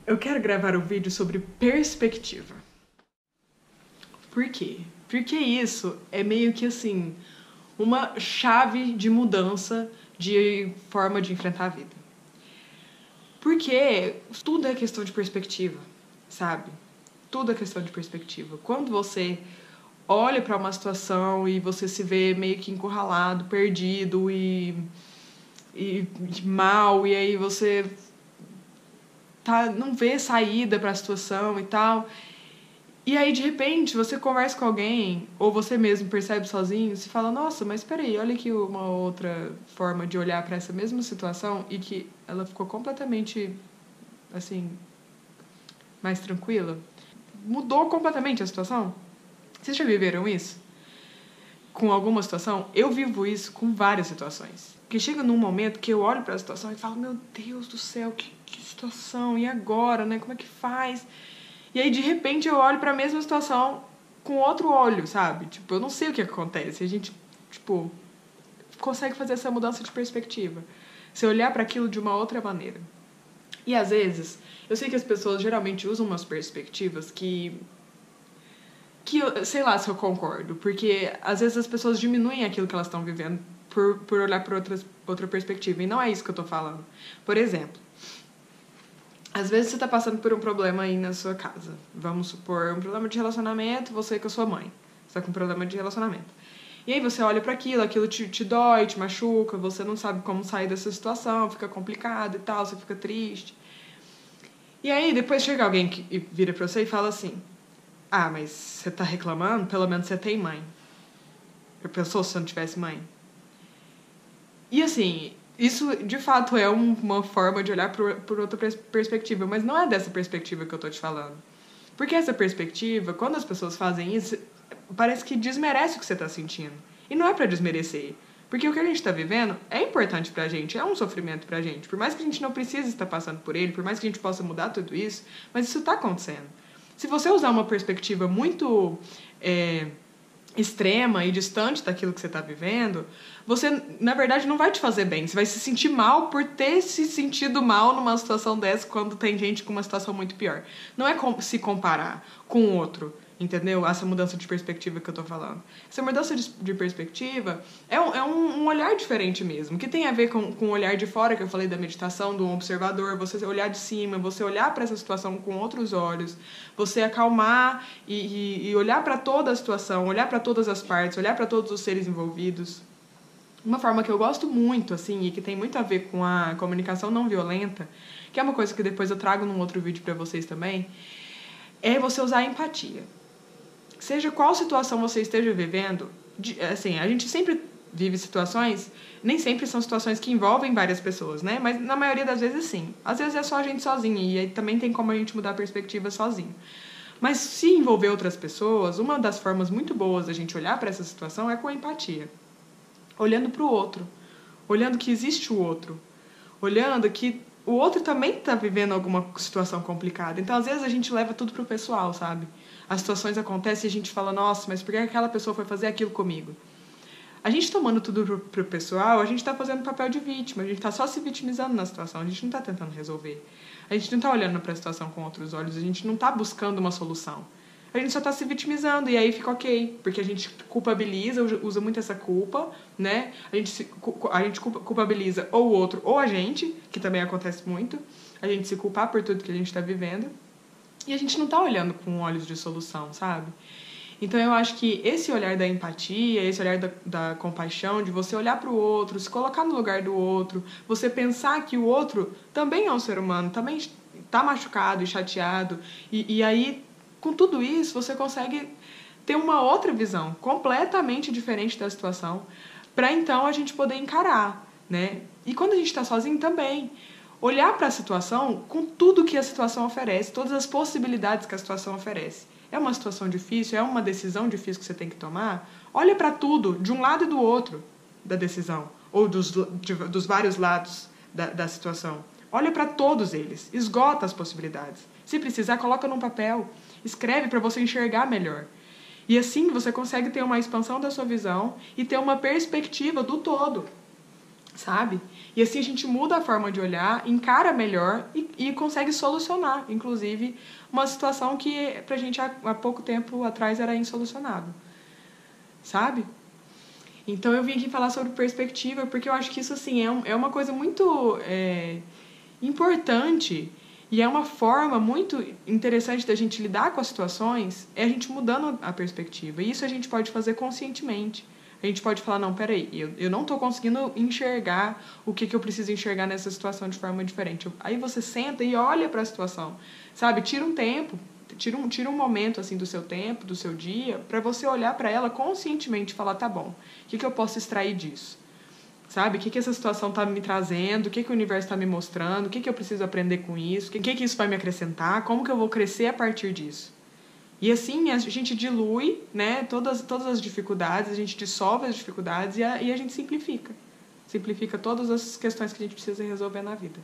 Eu quero gravar um vídeo sobre perspectiva. Por quê? Porque isso é meio que assim, uma chave de mudança de forma de enfrentar a vida. Porque tudo é questão de perspectiva, sabe? Tudo é questão de perspectiva. Quando você olha para uma situação e você se vê meio que encurralado, perdido e mal, e aí você não vê saída para a situação e tal. E aí, de repente, você conversa com alguém, ou você mesmo percebe sozinho, se fala, nossa, mas peraí, olha aqui uma outra forma de olhar para essa mesma situação e que ela ficou completamente, assim, mais tranquila. Mudou completamente a situação. Vocês já viveram isso? Com alguma situação? Eu vivo isso com várias situações. Porque chega num momento que eu olho para a situação e falo, meu Deus do céu, que situação, e agora, né? Como é que faz? E aí, de repente, eu olho para a mesma situação com outro olho, sabe? Tipo, eu não sei o que acontece. A gente, tipo, consegue fazer essa mudança de perspectiva. Você olhar para aquilo de uma outra maneira. E, às vezes, eu sei que as pessoas geralmente usam umas perspectivas que eu, sei lá se eu concordo. Porque, às vezes, as pessoas diminuem aquilo que elas estão vivendo por olhar para outra perspectiva. E não é isso que eu tô falando. Por exemplo, às vezes você tá passando por um problema aí na sua casa. Vamos supor, um problema de relacionamento, você com a sua mãe. Você tá com um problema de relacionamento. E aí você olha para aquilo te dói, te machuca, você não sabe como sair dessa situação, fica complicado e tal, você fica triste. E aí depois chega alguém que vira pra você e fala assim, ah, mas você tá reclamando? Pelo menos você tem mãe. Já pensou se você não tivesse mãe? E assim, isso de fato é uma forma de olhar por outra perspectiva, mas não é dessa perspectiva que eu tô te falando. Porque essa perspectiva, quando as pessoas fazem isso, parece que desmerece o que você tá sentindo. E não é pra desmerecer. Porque o que a gente tá vivendo é importante pra gente, é um sofrimento pra gente. Por mais que a gente não precise estar passando por ele, por mais que a gente possa mudar tudo isso, mas isso tá acontecendo. Se você usar uma perspectiva muito extrema e distante daquilo que você está vivendo, você, na verdade, não vai te fazer bem. Você vai se sentir mal por ter se sentido mal numa situação dessa quando tem gente com uma situação muito pior. Não é se comparar com o outro, entendeu? Essa mudança de perspectiva que eu tô falando. Essa mudança de perspectiva é um olhar diferente mesmo, que tem a ver com o olhar de fora, que eu falei da meditação, do observador, você olhar de cima, você olhar para essa situação com outros olhos, você acalmar e olhar para toda a situação, olhar para todas as partes, olhar para todos os seres envolvidos. Uma forma que eu gosto muito, assim, e que tem muito a ver com a comunicação não violenta, que é uma coisa que depois eu trago num outro vídeo para vocês também, é você usar a empatia. Seja qual situação você esteja vivendo, assim, a gente sempre vive situações, nem sempre são situações que envolvem várias pessoas, né? Mas na maioria das vezes sim. Às vezes é só a gente sozinho e aí também tem como a gente mudar a perspectiva sozinho. Mas se envolver outras pessoas, uma das formas muito boas da gente olhar para essa situação é com a empatia. Olhando para o outro, olhando que existe o outro, olhando que o outro também está vivendo alguma situação complicada. Então, às vezes, a gente leva tudo pro pessoal, sabe? As situações acontecem e a gente fala, nossa, mas por que aquela pessoa foi fazer aquilo comigo? A gente tomando tudo pro pessoal, a gente tá fazendo papel de vítima, a gente tá só se vitimizando na situação, a gente não tá tentando resolver. A gente não tá olhando para a situação com outros olhos, a gente não tá buscando uma solução. A gente só tá se vitimizando e aí fica ok, porque a gente culpabiliza, usa muito essa culpa, né? A gente culpabiliza ou o outro ou a gente, que também acontece muito, a gente se culpar por tudo que a gente tá vivendo, e a gente não tá olhando com olhos de solução, sabe? Então eu acho que esse olhar da empatia, esse olhar da compaixão, de você olhar para o outro, se colocar no lugar do outro, você pensar que o outro também é um ser humano, também está machucado e chateado, e aí, com tudo isso, você consegue ter uma outra visão, completamente diferente da situação, para então a gente poder encarar, né? E quando a gente está sozinho também, olhar para a situação com tudo que a situação oferece, todas as possibilidades que a situação oferece. É uma situação difícil, é uma decisão difícil que você tem que tomar, olha para tudo, de um lado e do outro da decisão, ou dos vários lados da situação. Olha para todos eles, esgota as possibilidades. Se precisar, coloca num papel, escreve para você enxergar melhor. E assim você consegue ter uma expansão da sua visão e ter uma perspectiva do todo, sabe? E assim a gente muda a forma de olhar, encara melhor e consegue solucionar, inclusive, uma situação que pra gente há pouco tempo atrás era insolucionável. Sabe? Então eu vim aqui falar sobre perspectiva, porque eu acho que isso assim, é uma coisa muito importante e é uma forma muito interessante da gente lidar com as situações, é a gente mudando a perspectiva. E isso a gente pode fazer conscientemente. A gente pode falar, não, peraí, eu não estou conseguindo enxergar o que eu preciso enxergar nessa situação de forma diferente. Aí você senta e olha para a situação, sabe? Tira um tempo, tira um momento assim do seu tempo, do seu dia, para você olhar para ela conscientemente e falar, tá bom, o que eu posso extrair disso? Sabe? O que essa situação está me trazendo, o que o universo está me mostrando, o que eu preciso aprender com isso, o que isso vai me acrescentar, como que eu vou crescer a partir disso. E assim a gente dilui, né, todas as dificuldades, a gente dissolve as dificuldades e a gente simplifica. Simplifica todas as questões que a gente precisa resolver na vida.